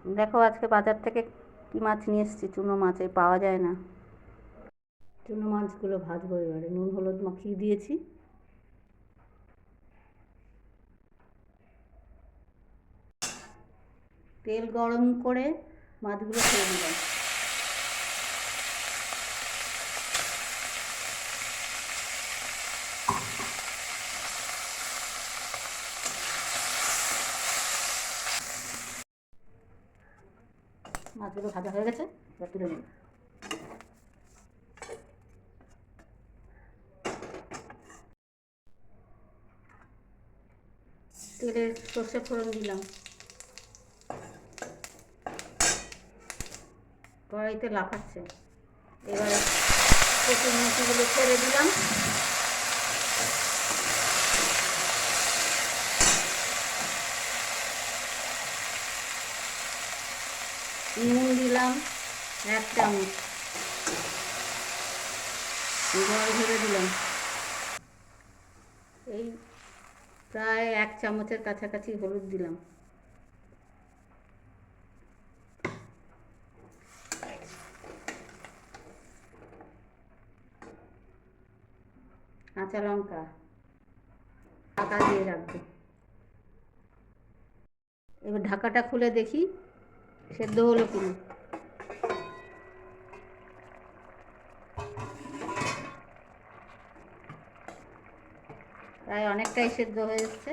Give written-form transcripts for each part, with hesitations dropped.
দেখো আজকে বাজার থেকে কি মাছ নিয়ে এসেছি, চুনো মাছ। এই পাওয়া যায় না। চুনো মাছগুলো ভাজবো এবারে, নুন হলুদ মাখিয়ে দিয়েছি। তেল গরম করে মাছগুলো ছেড়ে দিলাম। মাছগুলো ভাজা হয়ে গেছে, এবার তুলে নেব। তেলে সর্ষে ফোড়ন দিলাম, কড়াইতে লাফাচ্ছে। এবারে কচুর মুখিগুলো ছেড়ে দিলাম। নুন দিলাম 1 চামচ, জল ঢেলে দিলাম। এই প্রায় 1 চামচের কাছাকাছি হলুদ দিলাম। কাঁচা লঙ্কা, ঢাকা দিয়ে রাখবো। এবার ঢাকাটা খুলে দেখি সেদ্ধ হলো কিনা। প্রায় অনেকটাই সেদ্ধ হয়ে এসছে।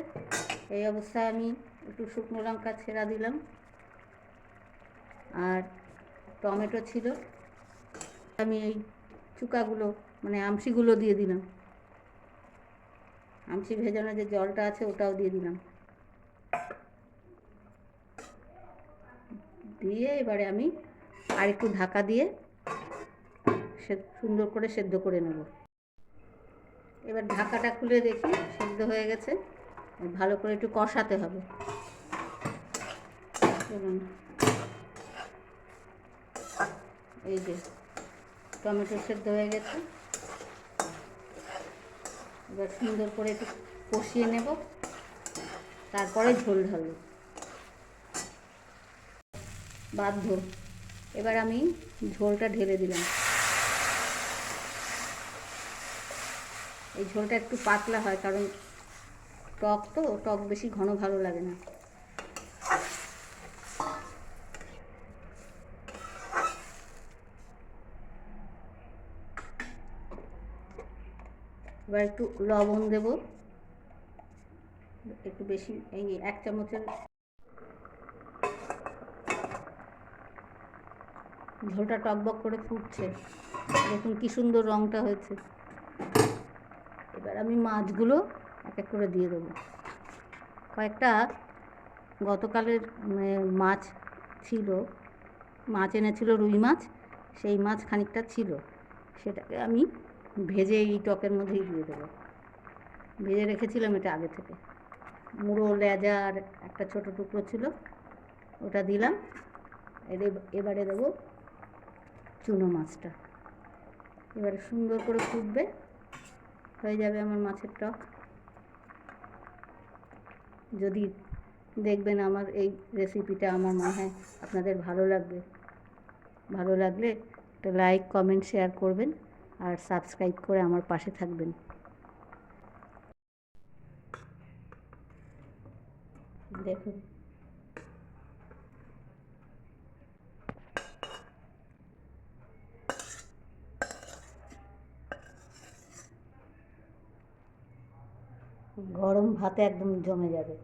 এই অবস্থায় আমি একটু শুকনো লঙ্কা ছেঁড়া দিলাম, আর টমেটো ছিল, আমি এই চুকাগুলো মানে আমসিগুলো দিয়ে দিলাম। আমসি ভেজানো যে জলটা আছে ওটাও দিয়ে দিলাম। দিয়ে এবারে আমি আর একটু ঢাকা দিয়ে সুন্দর করে সেদ্ধ করে নেব। এবার ঢাকাটা খুলে দেখি সেদ্ধ হয়ে গেছে। ভালো করে একটু কষাতে হবে। এই যে টমেটো সেদ্ধ হয়ে গেছে, এবার সুন্দর করে একটু কষিয়ে নেব, তারপরে ঝোল ঢালব। বাধ্য। এবার আমি ঝোলটা ঢেলে দিলাম। এই ঝোলটা একটু পাতলা হয়, কারণ টক তো, টক বেশি ঘন ভালো লাগে না। এবার একটু লবণ দেব, একটু বেশি, এই 1 চামচের। ঝোলটা টকবক করে ফুটছে, দেখুন কি সুন্দর রঙটা হয়েছে। এবার আমি মাছগুলো এক এক করে দিয়ে দেবো। কয়েকটা গতকালের মাছ ছিল, মাছ এনেছিল রুই মাছ, সেই মাছ খানিকটা ছিল, সেটাকে আমি ভেজে এই টকের মধ্যেই দিয়ে দেবো। ভেজে রেখেছিলাম এটা আগে থেকে। মুড়ো, লেজা আর একটা ছোটো টুকরো ছিল, ওটা দিলাম। এবারে দেবো চুনো মাছটা। এবারে সুন্দর করে ফুটবে, হয়ে যাবে আমার মাছের টক। যদি দেখবেন আমার এই রেসিপিটা, আমার মনে হয় আপনাদের ভালো লাগবে। ভালো লাগলে একটা লাইক, কমেন্ট, শেয়ার করবেন, আর সাবস্ক্রাইব করে আমার পাশে থাকবেন। দেখুন গরম ভাতে একদম জমে যাবে।